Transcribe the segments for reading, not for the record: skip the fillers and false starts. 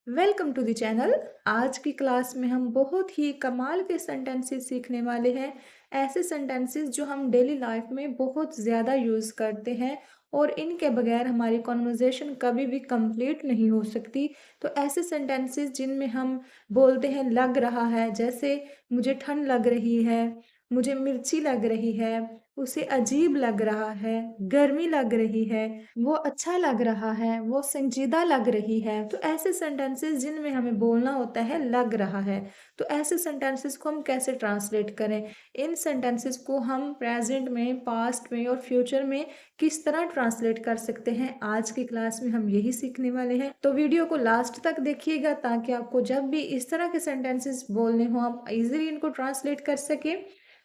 Welcome to the channel. आज की class में हम बहुत ही कमाल के सेंटेंसेस सीखने वाले हैं। ऐसे सेंटेंसेस जो हम डेली लाइफ में बहुत ज़्यादा यूज़ करते हैं और इनके बगैर हमारी कॉन्वर्जेशन कभी भी कंप्लीट नहीं हो सकती। तो ऐसे सेंटेंसेस जिनमें हम बोलते हैं लग रहा है, जैसे मुझे ठंड लग रही है, मुझे मिर्ची लग रही है, उसे अजीब लग रहा है, गर्मी लग रही है, वो अच्छा लग रहा है, वो संजीदा लग रही है। तो ऐसे सेंटेंसेस जिनमें हमें बोलना होता है लग रहा है, तो ऐसे सेंटेंसेस को हम कैसे ट्रांसलेट करें, इन सेंटेंसेस को हम प्रेजेंट में, पास्ट में और फ्यूचर में किस तरह ट्रांसलेट कर सकते हैं, आज की क्लास में हम यही सीखने वाले हैं। तो वीडियो को लास्ट तक देखिएगा ताकि आपको जब भी इस तरह के सेंटेंसेस बोलने हो आप इजीली इनको ट्रांसलेट कर सके।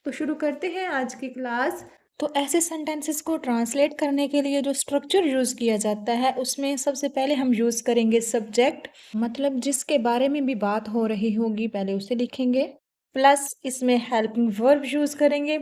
तो शुरू करते हैं आज की क्लास। तो ऐसे सेंटेंसेस को ट्रांसलेट करने के लिए जो स्ट्रक्चर यूज़ किया जाता है उसमें सबसे पहले हम यूज़ करेंगे सब्जेक्ट, मतलब जिसके बारे में भी बात हो रही होगी पहले उसे लिखेंगे, प्लस इसमें हेल्पिंग वर्ब यूज़ करेंगे।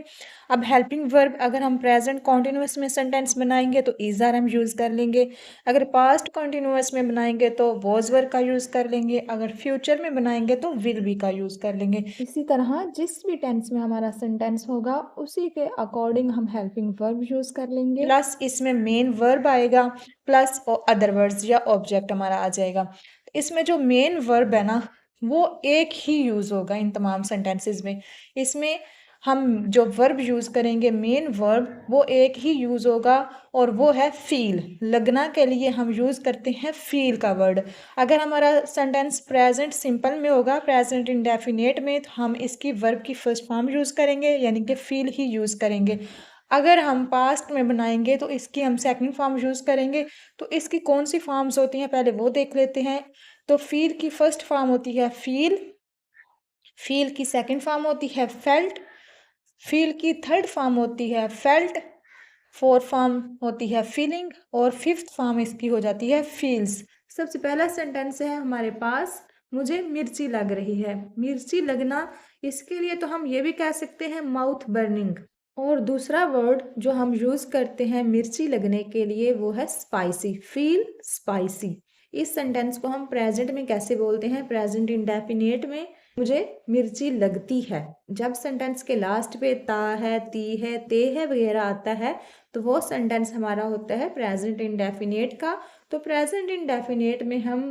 अब हेल्पिंग वर्ब अगर हम प्रेजेंट कॉन्टिन्यूअस में सेंटेंस बनाएंगे तो इज़ आर हम यूज़ कर लेंगे, अगर पास्ट कॉन्टिन्यूअस में बनाएंगे तो वॉज वर्ब का यूज़ कर लेंगे, अगर फ्यूचर में बनाएंगे तो विल बी का यूज़ कर लेंगे। इसी तरह जिस भी टेंस में हमारा सेंटेंस होगा उसी के अकॉर्डिंग हम हेल्पिंग वर्ब यूज़ कर लेंगे, प्लस इसमें मेन वर्ब आएगा, प्लस और अदर वर्ड्स या ऑब्जेक्ट हमारा आ जाएगा। इसमें जो मेन वर्ब है ना वो एक ही यूज़ होगा इन तमाम सेंटेंसेस में। इसमें हम जो वर्ब यूज़ करेंगे मेन वर्ब वो एक ही यूज़ होगा और वो है फील। लगना के लिए हम यूज़ करते हैं फील का वर्ड। अगर हमारा सेंटेंस प्रेजेंट सिंपल में होगा, प्रेजेंट इंडेफिनेट में, तो हम इसकी वर्ब की फर्स्ट फॉर्म यूज़ करेंगे यानी कि फील ही यूज़ करेंगे। अगर हम पास्ट में बनाएंगे तो इसकी हम सेकंड फॉर्म यूज़ करेंगे। तो इसकी कौन सी फॉर्म्स होती हैं पहले वो देख लेते हैं। तो फील की फर्स्ट फॉर्म होती है फील, फील की सेकंड फॉर्म होती है फेल्ट, फील की थर्ड फॉर्म होती है फेल्ट, फोर्थ फॉर्म होती है फीलिंग और फिफ्थ फॉर्म इसकी हो जाती है फील्स। सबसे पहला सेंटेंस है हमारे पास, मुझे मिर्ची लग रही है। मिर्ची लगना, इसके लिए तो हम ये भी कह सकते हैं माउथ बर्निंग। और दूसरा वर्ड जो हम यूज़ करते हैं मिर्ची लगने के लिए वो है स्पाइसी, फील स्पाइसी। इस सेंटेंस को हम प्रेजेंट में कैसे बोलते हैं, प्रेजेंट इंडेफिनिट में, मुझे मिर्ची लगती है। जब सेंटेंस के लास्ट पे ता है, ती है, ते है वगैरह आता है तो वो सेंटेंस हमारा होता है प्रेजेंट इंडेफिनिट का। तो प्रेजेंट इंडेफिनिट में हम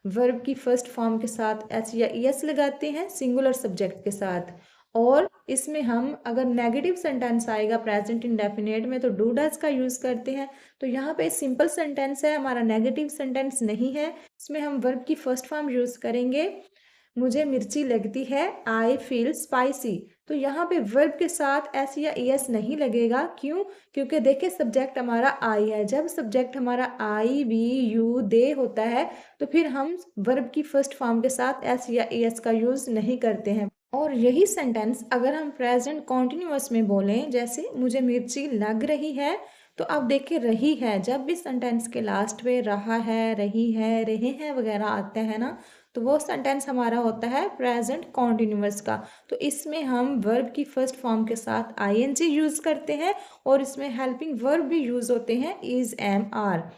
वर्ब की फर्स्ट फॉर्म के साथ एच या एस लगाते हैं सिंगुलर सब्जेक्ट के साथ। और इसमें हम अगर नेगेटिव सेंटेंस आएगा प्रेजेंट इंडेफिनिट में तो डू डज का यूज़ करते हैं। तो यहाँ पे सिंपल सेंटेंस है, हमारा नेगेटिव सेंटेंस नहीं है। इसमें हम वर्ब की फर्स्ट फॉर्म यूज़ करेंगे, मुझे मिर्ची लगती है, आई फील स्पाइसी। तो यहाँ पे वर्ब के साथ एस या एस नहीं लगेगा, क्यों? क्योंकि देखिए सब्जेक्ट हमारा आई है। जब सब्जेक्ट हमारा आई, वी, यू, दे होता है तो फिर हम वर्ब की फर्स्ट फॉर्म के साथ एस या एस का यूज़ नहीं करते हैं। और यही सेंटेंस अगर हम प्रेजेंट कॉन्टिन्यूअस में बोलें, जैसे मुझे मिर्ची लग रही है, तो अब देखिए रही है, जब भी सेंटेंस के लास्ट पे रहा है, रही है, रहे हैं वगैरह आते हैं ना, तो वो सेंटेंस हमारा होता है प्रेजेंट कॉन्टिन्यूअस का। तो इसमें हम वर्ब की फर्स्ट फॉर्म के साथ आईएनजी यूज़ करते हैं और इसमें हेल्पिंग वर्ब भी यूज़ होते हैं इज, एम, आर।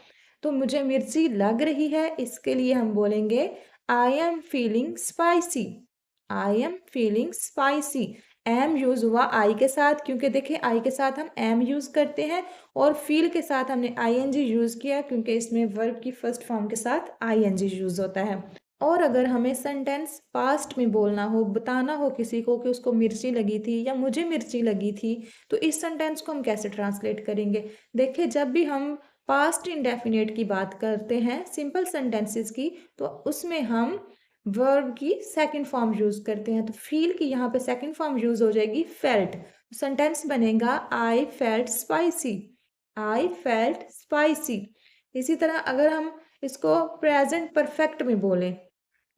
तो मुझे मिर्ची लग रही है, इसके लिए हम बोलेंगे I am feeling spicy, I am feeling spicy. Am use हुआ आई के साथ, क्योंकि देखिए आई के साथ हम एम यूज़ करते हैं, और फील के साथ हमने आई एन जी यूज़ किया क्योंकि इसमें वर्ब की फर्स्ट फॉर्म के साथ आई एन जी यूज़ होता है। और अगर हमें सेंटेंस पास्ट में बोलना हो, बताना हो किसी को कि उसको मिर्ची लगी थी या मुझे मिर्ची लगी थी, तो इस सेंटेंस को हम कैसे ट्रांसलेट करेंगे। देखिए जब भी हम पास्ट इंडेफिनिट की बात करते हैं सिंपल सेंटेंसेस की, तो उसमें हम वर्ब की सेकंड फॉर्म यूज़ करते हैं। तो फील की यहाँ पे सेकंड फॉर्म यूज़ हो जाएगी फेल्ट। सेंटेंस बनेगा I felt spicy, I felt spicy. इसी तरह अगर हम इसको प्रेजेंट परफेक्ट में बोलें,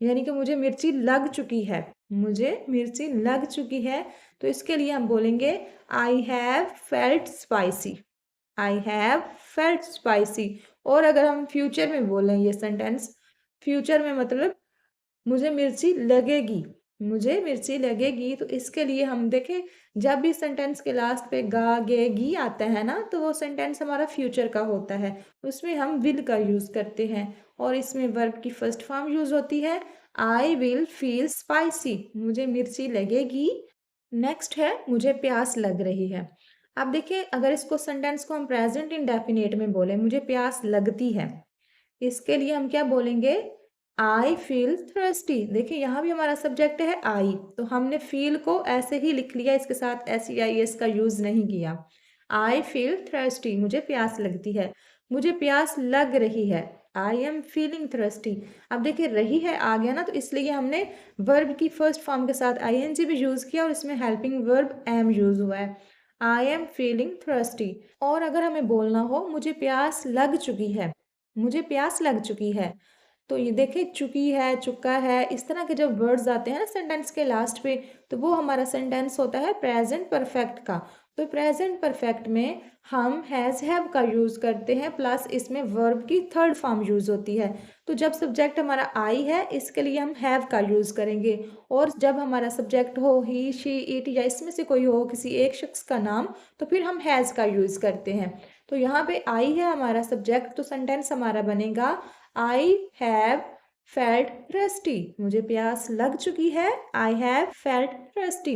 यानी कि मुझे मिर्ची लग चुकी है, मुझे मिर्ची लग चुकी है, तो इसके लिए हम बोलेंगे आई have felt spicy, I have felt spicy. और अगर हम फ्यूचर में बोलें ये सेंटेंस, फ्यूचर में मतलब मुझे मिर्ची लगेगी, मुझे मिर्ची लगेगी, तो इसके लिए हम देखें, जब भी सेंटेंस के लास्ट पे गा गे गी आता है ना, तो वो सेंटेंस हमारा फ्यूचर का होता है। उसमें हम विल का यूज़ करते हैं और इसमें वर्ब की फर्स्ट फॉर्म यूज़ होती है आई विल फील स्पाइसी, मुझे मिर्ची लगेगी। नेक्स्ट है मुझे प्यास लग रही है। अब देखिए, अगर इसको सेंटेंस को हम प्रेजेंट इंडेफिनिट में बोले, मुझे प्यास लगती है, इसके लिए हम क्या बोलेंगे, आई फील थर्स्टी। देखिए यहाँ भी हमारा सब्जेक्ट है आई, तो हमने फील को ऐसे ही लिख लिया, इसके साथ SEIS का यूज़ नहीं किया। आई फील थर्स्टी, मुझे प्यास लगती है। मुझे प्यास लग रही है, आई एम फीलिंग थर्स्टी। अब देखिए रही है आ गया ना, तो इसलिए हमने वर्ब की फर्स्ट फॉर्म के साथ ING भी यूज़ किया और इसमें हेल्पिंग वर्ब एम यूज़ हुआ है, आई एम फीलिंग थर्स्टी। और अगर हमें बोलना हो मुझे प्यास लग चुकी है, मुझे प्यास लग चुकी है, तो ये देखिए चुकी है, चुका है, इस तरह के जब वर्ड्स आते हैं ना सेंटेंस के लास्ट पे, तो वो हमारा सेंटेंस होता है प्रेजेंट परफेक्ट का। तो प्रेजेंट परफेक्ट में हम हैज़ हैव का यूज़ करते हैं, प्लस इसमें वर्ब की थर्ड फॉर्म यूज़ होती है। तो जब सब्जेक्ट हमारा आई है, इसके लिए हम हैव का यूज़ करेंगे, और जब हमारा सब्जेक्ट हो ही, शी, इट या इसमें से कोई हो किसी एक शख्स का नाम, तो फिर हम हैज़ का यूज़ करते हैं। तो यहाँ पे आई है हमारा सब्जेक्ट, तो सेंटेंस हमारा बनेगा आई हैव फेल्ट थर्स्टी, मुझे प्यास लग चुकी है, आई हैव फेल्ट थर्स्टी।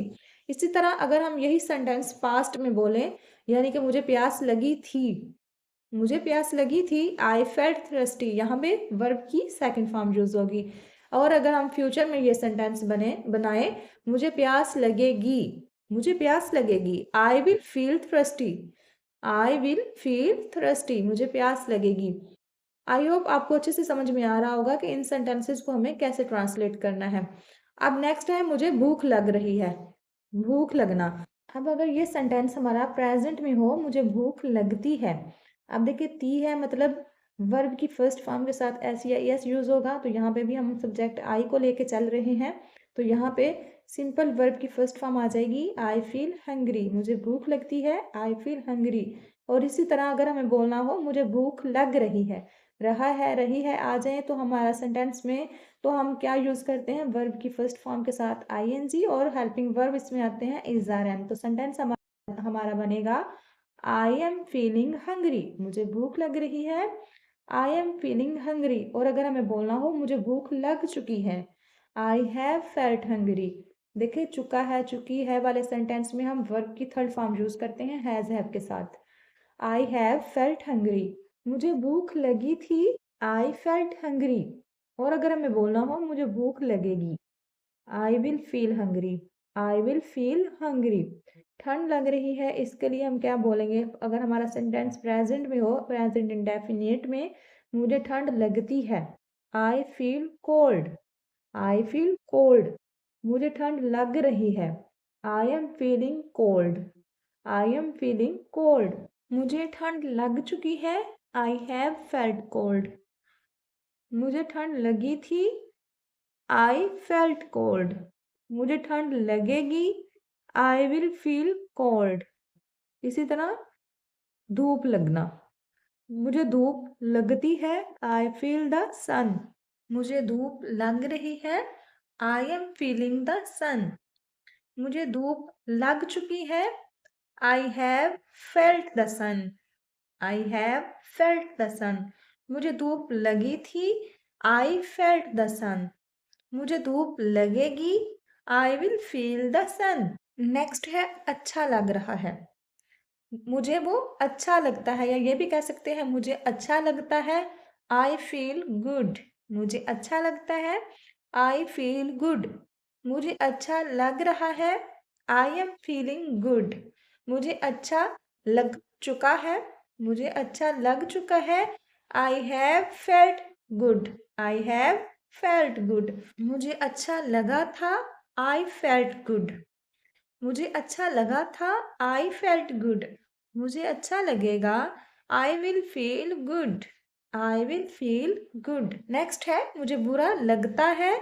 इसी तरह अगर हम यही सेंटेंस पास्ट में बोलें, यानी कि मुझे प्यास लगी थी, मुझे प्यास लगी थी, आई फेल्ट थर्स्टी, यहाँ पे वर्ब की सेकंड फॉर्म यूज होगी। और अगर हम फ्यूचर में ये सेंटेंस बनाए, मुझे प्यास लगेगी, मुझे प्यास लगेगी, I will feel thirsty, I will feel thirsty, मुझे प्यास लगेगी। आई होप आपको अच्छे से समझ में आ रहा होगा कि इन सेंटेंसेस को हमें कैसे ट्रांसलेट करना है। अब नेक्स्ट है मुझे भूख लग रही है, भूख लगना। अब अगर ये सेंटेंस हमारा प्रेजेंट में हो, मुझे भूख लगती है, अब देखिए ती है मतलब वर्ब की फर्स्ट फॉर्म के साथ SEIS यूज होगा, तो यहाँ पे भी हम सब्जेक्ट आई को लेके चल रहे हैं, तो यहाँ पे सिंपल वर्ब की फर्स्ट फॉर्म आ जाएगी आई फील हंग्री, मुझे भूख लगती है, आई फील हंग्री। और इसी तरह अगर हमें बोलना हो मुझे भूख लग रही है, रहा है, रही है आ जाए तो हमारा सेंटेंस में, तो हम क्या यूज़ करते हैं, वर्ब की फर्स्ट फॉर्म के साथ ING और हेल्पिंग वर्ब इसमें आते हैं इज आर एम। तो सेंटेंस हमारा बनेगा आई एम फीलिंग हंग्री, मुझे भूख लग रही है, आई एम फीलिंग हंग्री। और अगर हमें बोलना हो मुझे भूख लग चुकी है, आई हैव फेल्ट हंग्री। देखिए चुका है, चुकी है वाले सेंटेंस में हम वर्ब की थर्ड फॉर्म यूज़ करते हैं हैज़ हैव के साथ, आई हैव फेल्ट हंग्री, मुझे भूख लगी थी, आई फेल्ट हंग्री। और अगर हमें बोलना हो मुझे भूख लगेगी, I will feel hungry, I will feel hungry. ठंड लग रही है, इसके लिए हम क्या बोलेंगे, अगर हमारा सेंटेंस प्रेजेंट में हो, प्रेजेंट इंडेफिनिट में, मुझे ठंड लगती है, I feel cold, I feel cold. मुझे ठंड लग रही है, I am feeling cold, I am feeling cold. मुझे ठंड लग चुकी है, आई हैव फेल्ट कोल्ड, मुझे ठंड लगी थी, आई फेल्ट कोल्ड, मुझे ठंड लगेगी, आई विल फील कोल्ड। इसी तरह धूप लगना, मुझे धूप लगती है, आई फील द सन, मुझे धूप लग रही है, I am feeling the sun. मुझे धूप लग चुकी है, I have felt the sun, I have felt the sun. मुझे धूप लगी थी, आई फेल्ट द सन, मुझे धूप लगेगी, I will feel the sun. Next है अच्छा लग रहा है, मुझे वो अच्छा लगता है, या ये भी कह सकते हैं मुझे अच्छा लगता है, आई फील गुड, मुझे अच्छा लगता है, आई फील गुड। मुझे अच्छा लग रहा है, आई एम फीलिंग गुड। मुझे अच्छा लग चुका है, मुझे अच्छा लग चुका है, I have felt good, I have felt good. मुझे अच्छा लगा था, आई फेल्ट गुड, मुझे अच्छा लगा था, आई फेल्ट गुड। मुझे अच्छा लगेगा, आई will feel good, I will feel good. Next है मुझे बुरा लगता है,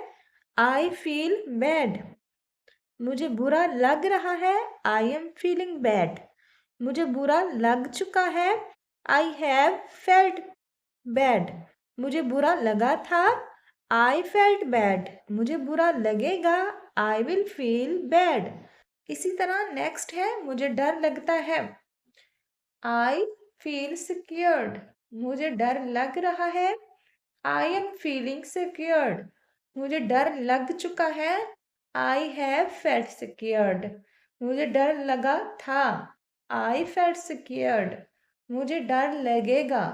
आई फील बैड। मुझे बुरा लग रहा है, आई एम फीलिंग बैड। मुझे बुरा लग चुका है, आई हैव फेल्ट बैड। मुझे बुरा लगा था, आई फेल्ट बैड, मुझे बुरा लगेगा। आई विल फील बैड। इसी तरह नेक्स्ट है, मुझे डर लगता है। आई फील सिक्योर्ड, मुझे डर लग रहा है। आई एम फीलिंग सिक्योर्ड, मुझे डर लग चुका है। आई हैव फेल्ट सिक्योर्ड, मुझे डर लगा था। आई फेल्ट सिक्योर्ड, मुझे डर लगेगा।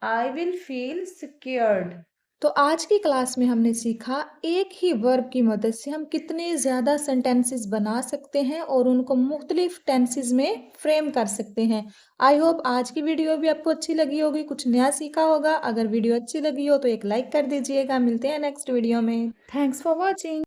आई विल फील सिक्योर्ड। तो आज की क्लास में हमने सीखा एक ही वर्ब की मदद से हम कितने ज़्यादा सेंटेंसेस बना सकते हैं और उनको मुख्तलिफ टेंसेस में फ्रेम कर सकते हैं। आई होप आज की वीडियो भी आपको अच्छी लगी होगी, कुछ नया सीखा होगा। अगर वीडियो अच्छी लगी हो तो एक लाइक कर दीजिएगा। मिलते हैं नेक्स्ट वीडियो में। Thanks for watching.